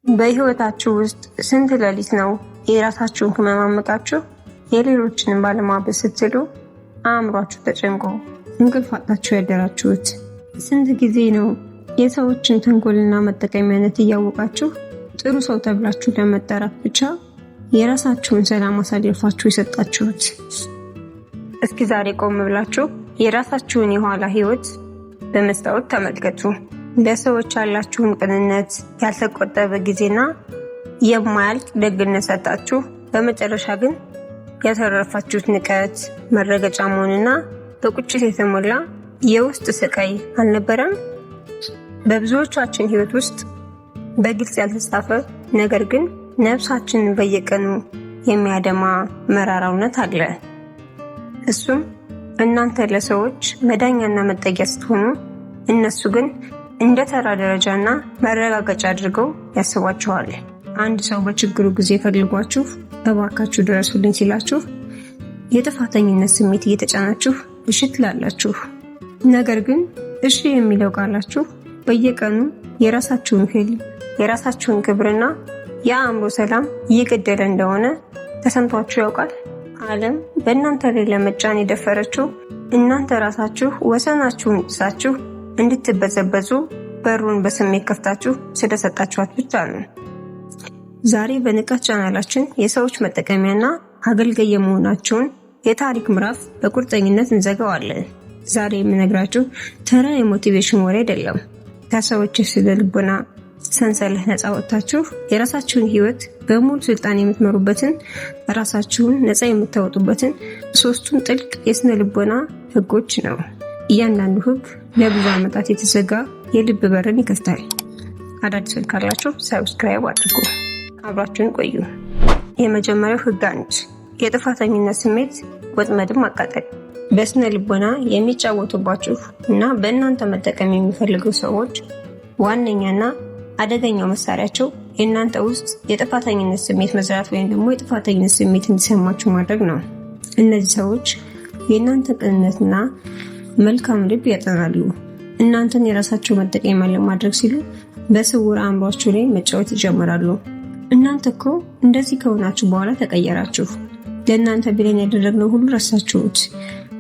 በህይወታችሁ ውስጥ ስንት ሌሊት ነው የራሳችሁን ህመም አምቃችሁ የሌሎችንም ባለማበስ ስትሉ አእምሯችሁ ተጨንቆ እንቅልፍ አጣችሁ ያደራችሁት? ስንት ጊዜ ነው የሰዎችን ተንኮልና መጠቀሚያነት እያወቃችሁ ጥሩ ሰው ተብላችሁ ለመጠራት ብቻ የራሳችሁን ሰላም አሳልፋችሁ የሰጣችሁት? እስኪ ዛሬ ቆም ብላችሁ የራሳችሁን የኋላ ህይወት በመስታወት ተመልከቱ። ለሰዎች ያላችሁን ቅንነት፣ ያልተቆጠበ ጊዜና የማያልቅ ደግነት ሰጣችሁ፣ በመጨረሻ ግን ያተረፋችሁት ንቀት፣ መረገጫ መሆንና በቁጭት የተሞላ የውስጥ ስቃይ አልነበረም? በብዙዎቻችን ህይወት ውስጥ በግልጽ ያልተጻፈ ነገር ግን ነፍሳችንን በየቀኑ የሚያደማ መራራ እውነት አለ። እሱም እናንተ ለሰዎች መዳኛና መጠጊያ ስትሆኑ፣ እነሱ ግን እንደ ተራ ደረጃና መረጋገጫ አድርገው ያስቧችኋል። አንድ ሰው በችግሩ ጊዜ ፈልጓችሁ እባካችሁ ድረሱልኝ ሲላችሁ የጥፋተኝነት ስሜት እየተጫናችሁ እሺ ትላላችሁ። ነገር ግን እሺ የሚለው ቃላችሁ በየቀኑ የራሳችሁን ህልም፣ የራሳችሁን ክብርና የአእምሮ ሰላም እየገደለ እንደሆነ ተሰምቷችሁ ያውቃል? ዓለም በእናንተ ላይ ለመጫን የደፈረችው እናንተ ራሳችሁ ወሰናችሁን ጥሳችሁ እንድትበዘበዙ በሩን በስሜት ከፍታችሁ ስለሰጣችኋት ብቻ ነው። ዛሬ በንቃት ቻናላችን የሰዎች መጠቀሚያና አገልጋይ የመሆናችሁን የታሪክ ምዕራፍ በቁርጠኝነት እንዘጋዋለን። ዛሬ የምነግራችሁ ተራ የሞቲቬሽን ወሬ አይደለም። ከሰዎች ስነ ልቦና ሰንሰለት ነፃ ወጥታችሁ የራሳችሁን ህይወት በሙሉ ስልጣን የምትመሩበትን፣ ራሳችሁን ነፃ የምታወጡበትን ሶስቱን ጥልቅ የስነ ልቦና ህጎች ነው። እያንዳንዱ ህግ ለብዙ ዓመታት የተዘጋ የልብ በርን ይከፍታል። አዳዲስ ካላችሁ ሰብስክራይብ አድርጉ፣ አብራችሁን ቆዩ። የመጀመሪያው ህግ 1፣ የጥፋተኝነት ስሜት ወጥመድን ማቃጠል። በስነ ልቦና የሚጫወቱባችሁ እና በእናንተ መጠቀም የሚፈልጉ ሰዎች ዋነኛና አደገኛው መሳሪያቸው የእናንተ ውስጥ የጥፋተኝነት ስሜት መዝራት ወይም ደግሞ የጥፋተኝነት ስሜት እንዲሰማችሁ ማድረግ ነው። እነዚህ ሰዎች የእናንተ ቅንነትና መልካም ልብ ያጠናሉ። እናንተን የራሳቸው መጠቀሚያ ለማድረግ ሲሉ በስውር አእምሯችሁ ላይ መጫወት ይጀምራሉ። እናንተ እኮ እንደዚህ ከሆናችሁ በኋላ ተቀየራችሁ፣ ለእናንተ ብለን ያደረግነው ሁሉ ረሳችሁት፣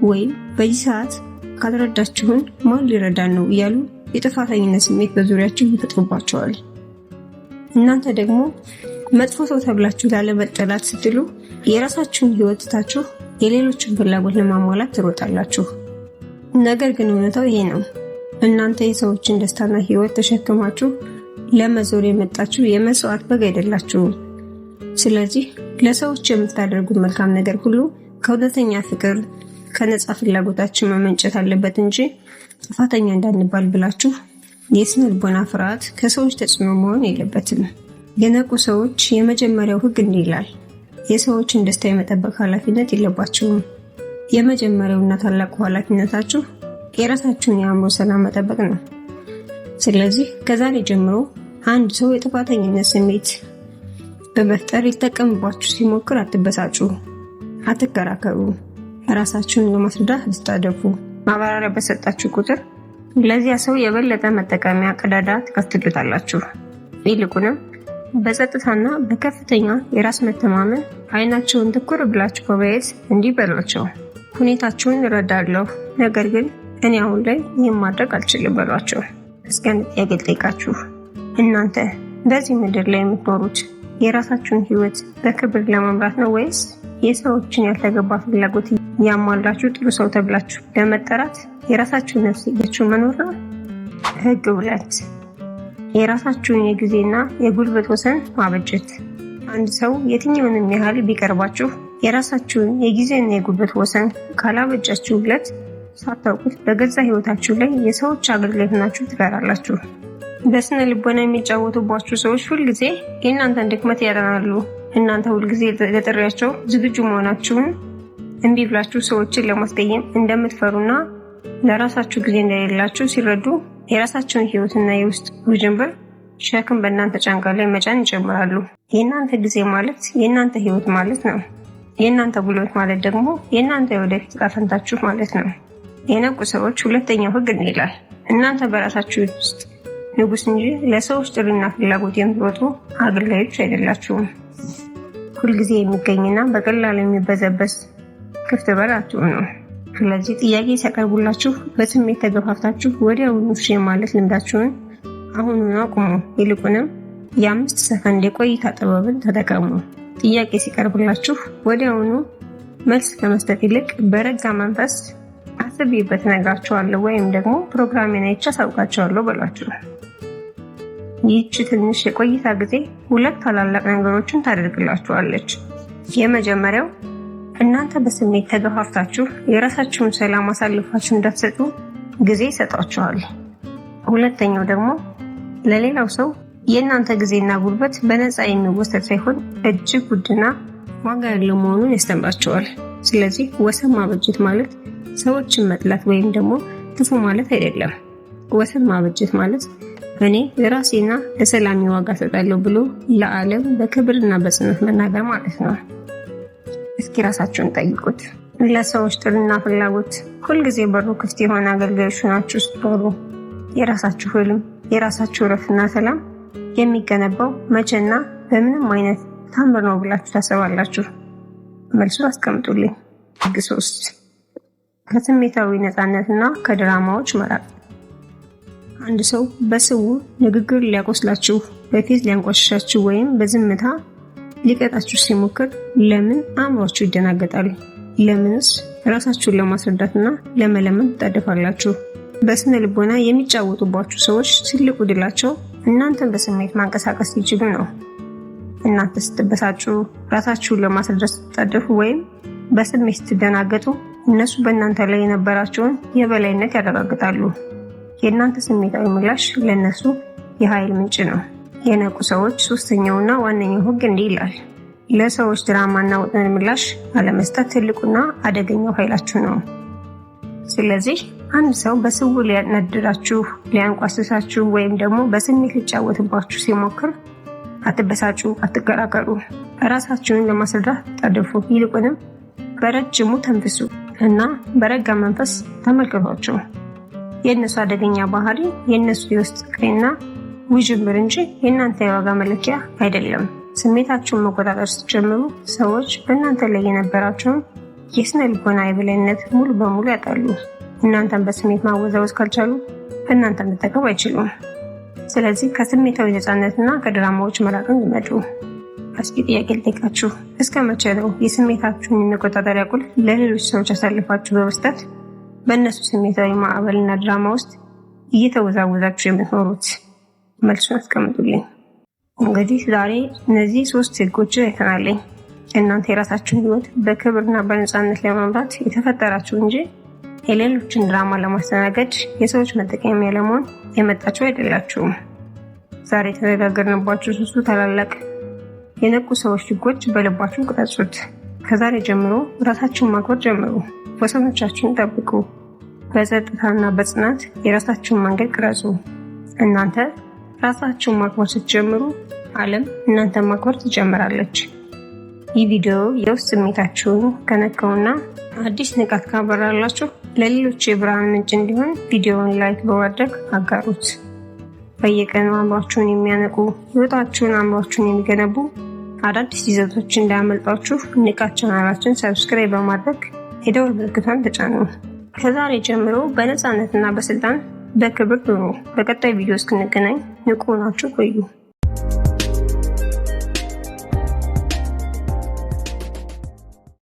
ወይም በዚህ ሰዓት ካልረዳችሁን ማን ሊረዳን ነው እያሉ የጥፋተኝነት ስሜት በዙሪያችሁ ይፈጥሩባቸዋል። እናንተ ደግሞ መጥፎ ሰው ተብላችሁ ላለመጠላት ስትሉ የራሳችሁን ህይወት ትታችሁ የሌሎችን ፍላጎት ለማሟላት ትሮጣላችሁ። ነገር ግን እውነታው ይሄ ነው። እናንተ የሰዎችን ደስታና ህይወት ተሸክማችሁ ለመዞር የመጣችሁ የመስዋዕት በግ አይደላችሁም። ስለዚህ ለሰዎች የምታደርጉት መልካም ነገር ሁሉ ከእውነተኛ ፍቅር፣ ከነፃ ፍላጎታችን መመንጨት አለበት እንጂ ጥፋተኛ እንዳንባል ብላችሁ የስነ ልቦና ፍርሃት ከሰዎች ተጽዕኖ መሆን የለበትም። የነቁ ሰዎች የመጀመሪያው ህግ እንዲህ ይላል፣ የሰዎችን ደስታ የመጠበቅ ኃላፊነት የለባችሁም። የመጀመሪያውና ታላቁ ኃላፊነታችሁ የራሳችሁን የአእምሮ ሰላም መጠበቅ ነው። ስለዚህ ከዛሬ ጀምሮ አንድ ሰው የጥፋተኝነት ስሜት በመፍጠር ሊጠቀምባችሁ ሲሞክር አትበሳጩ፣ አትከራከሩ፣ ራሳችሁን ለማስረዳት አትጣደፉ። ማብራሪያ በሰጣችሁ ቁጥር ለዚያ ሰው የበለጠ መጠቀሚያ ቀዳዳ ትከፍቱለታላችሁ። ይልቁንም በጸጥታና በከፍተኛ የራስ መተማመን አይናቸውን ትኩር ብላችሁ በማየት እንዲህ በሏቸው፣ ሁኔታችሁን እረዳለሁ፣ ነገር ግን እኔ አሁን ላይ ይህን ማድረግ አልችልም በሏቸው። እስኪ አንድ ጥያቄ ልጠይቃችሁ። እናንተ በዚህ ምድር ላይ የምትኖሩት የራሳችሁን ህይወት በክብር ለመምራት ነው ወይስ የሰዎችን ያልተገባ ፍላጎት ያሟላችሁ ጥሩ ሰው ተብላችሁ ለመጠራት የራሳችሁን ነፍስ ይዛችሁ መኖር ነው? ህግ 2፣ የራሳችሁን የጊዜና የጉልበት ወሰን ማበጀት። አንድ ሰው የትኛውንም ያህል ቢቀርባችሁ የራሳችሁን የጊዜና የጉልበት ወሰን ካላበጃችሁለት ሳታውቁት በገዛ ህይወታችሁ ላይ የሰዎች አገልጋይ ሆናችሁ ትቀራላችሁ። በስነ ልቦና የሚጫወቱባችሁ ሰዎች ሁልጊዜ የእናንተን ድክመት ያጠናሉ። እናንተ ሁልጊዜ ለጥሪያቸው ዝግጁ መሆናችሁን እምቢ ብላችሁ ሰዎችን ለማስቀየም እንደምትፈሩና ለራሳችሁ ጊዜ እንደሌላችሁ ሲረዱ የራሳቸውን ህይወትና የውስጥ ውዥንብር ሸክም በእናንተ ጫንቃ ላይ መጫን ይጀምራሉ። የእናንተ ጊዜ ማለት የእናንተ ህይወት ማለት ነው። የእናንተ ጉልበት ማለት ደግሞ የእናንተ የወደፊት ዕጣ ፈንታችሁ ማለት ነው። የነቁ ሰዎች ሁለተኛው ህግ እንዲህ ይላል፣ እናንተ በራሳችሁ ውስጥ ንጉስ እንጂ ለሰዎች ጥሪና ፍላጎት የምትሮጡ አገልጋዮች አይደላችሁም። ሁልጊዜ የሚገኝና በቀላሉ የሚበዘበዝ ክፍት በር አትሁኑ። ስለዚህ ጥያቄ ሲያቀርቡላችሁ በስሜት ተገፋፍታችሁ ወዲያውኑ እሺ ማለት ልምዳችሁን አሁኑን አቁሙ። ይልቁንም የ5 ሰከንድ የቆይታ ጥበብን ተጠቀሙ። ጥያቄ ሲቀርብላችሁ ወዲያውኑ መልስ ከመስጠት ይልቅ በረጋ መንፈስ አስቤበት እነግራችኋለሁ ወይም ደግሞ ፕሮግራሜን አይቼ አሳውቃችኋለሁ በሏችሁ። ይህች ትንሽ የቆይታ ጊዜ 2 ታላላቅ ነገሮችን ታደርግላችኋለች። የመጀመሪያው እናንተ በስሜት ተገፋፍታችሁ የራሳችሁን ሰላም አሳልፋችሁ እንዳትሰጡ ጊዜ ይሰጣችኋል። ሁለተኛው ደግሞ ለሌላው ሰው የእናንተ ጊዜና ጉልበት በነፃ የሚወሰድ ሳይሆን እጅግ ውድና ዋጋ ያለው መሆኑን ያስተምራችኋል። ስለዚህ ወሰን ማበጀት ማለት ሰዎችን መጥላት ወይም ደግሞ ክፉ ማለት አይደለም። ወሰን ማበጀት ማለት እኔ ለራሴና ለሰላሜ ዋጋ ሰጣለሁ ብሎ ለዓለም በክብርና በጽናት መናገር ማለት ነው። እስኪ ራሳችሁን ጠይቁት። ለሰዎች ጥሪና ፍላጎት ሁልጊዜ በሩ ክፍት የሆነ አገልጋዮች ናችሁ ስትኖሩ የራሳችሁ ህልም፣ የራሳችሁ እረፍትና ሰላም የሚገነባው መቼና በምንም አይነት ታምር ነው ብላችሁ ታስባላችሁ? መልሱን አስቀምጡልኝ። ህግ 3 ከስሜታዊ ነፃነትና ከድራማዎች መራቅ። አንድ ሰው በስውር ንግግር ሊያቆስላችሁ፣ በፊት ሊያንቋሽሻችሁ ወይም በዝምታ ሊቀጣችሁ ሲሞክር ለምን አእምሯችሁ ይደናገጣል? ለምንስ ራሳችሁን ለማስረዳትና ለመለመን ትጣደፋላችሁ? በስነ ልቦና የሚጫወቱባችሁ ሰዎች ትልቁ ድላቸው እናንተን በስሜት ማንቀሳቀስ ሲችሉ ነው። እናንተ ስትበሳጩ፣ ራሳችሁን ለማስረዳት ስትጣደፉ ወይም በስሜት ስትደናገጡ እነሱ በእናንተ ላይ የነበራቸውን የበላይነት ያረጋግጣሉ። የእናንተ ስሜታዊ ምላሽ ለእነሱ የኃይል ምንጭ ነው። የነቁ ሰዎች ሶስተኛውና ዋነኛው ህግ እንዲህ ይላል። ለሰዎች ድራማና ወጥመድ ምላሽ አለመስጠት ትልቁና አደገኛው ኃይላችሁ ነው። ስለዚህ አንድ ሰው በስውር ሊያናድዳችሁ፣ ሊያንቋስሳችሁ ወይም ደግሞ በስሜት ሊጫወትባችሁ ሲሞክር አትበሳጩ፣ አትከራከሩ። ራሳችሁን ለማስረዳት ታደፉ። ይልቁንም በረጅሙ ተንፍሱ እና በረጋ መንፈስ ተመልከቷቸው። የእነሱ አደገኛ ባህሪ የእነሱ የውስጥ ቀይና ውዥንብር እንጂ የእናንተ የዋጋ መለኪያ አይደለም። ስሜታችሁን መቆጣጠር ስትጀምሩ ሰዎች በእናንተ ላይ የነበራቸውን የስነ ልቦና የበላይነት ሙሉ በሙሉ ያጣሉ። እናንተን በስሜት ማወዛወዝ ካልቻሉ በእናንተ መጠቀም አይችሉም። ስለዚህ ከስሜታዊ ነፃነትና ከድራማዎች መራቅን ልመዱ። እስኪ ጥያቄ ልጠይቃችሁ። እስከ መቼ ነው የስሜታችሁን የመቆጣጠሪያ ቁልፍ ለሌሎች ሰዎች አሳልፋችሁ በመስጠት በእነሱ ስሜታዊ ማዕበልና ድራማ ውስጥ እየተወዛወዛችሁ የምትኖሩት? መልሱን አስቀምጡልኝ። እንግዲህ ዛሬ እነዚህ 3 ህጎች አይተናለኝ። እናንተ የራሳችሁን ህይወት በክብርና በነፃነት ለመምራት የተፈጠራችሁ እንጂ የሌሎችን ድራማ ለማስተናገድ የሰዎች መጠቀሚያ ለመሆን የመጣችሁ አይደላችሁም። ዛሬ የተነጋገርንባችሁ 3 ታላላቅ የነቁ ሰዎች ህጎች በልባችሁ ቅረጹት። ከዛሬ ጀምሮ ራሳችሁን ማክበር ጀምሩ። ወሰኖቻችሁን ጠብቁ። በጸጥታና በጽናት የራሳችሁን መንገድ ቅረጹ። እናንተ ራሳችሁን ማክበር ስትጀምሩ ዓለም እናንተን ማክበር ትጀምራለች። ይህ ቪዲዮ የውስጥ ስሜታችሁን ከነካውና አዲስ ንቃት ካበራላችሁ ለሌሎች የብርሃን ምንጭ እንዲሆን ቪዲዮውን ላይክ በማድረግ አጋሩት። በየቀኑ አእምሯችሁን የሚያነቁ ህይወታችሁን አእምሯችሁን የሚገነቡ አዳዲስ ይዘቶች እንዳያመልጧችሁ ንቃት ቻናላችን ሰብስክራይብ በማድረግ የደወል ምልክቷን ተጫኑ። ከዛሬ ጀምሮ በነፃነትና በስልጣን በክብር ኑሩ። በቀጣይ ቪዲዮ እስክንገናኝ ንቁ ሆናችሁ ቆዩ።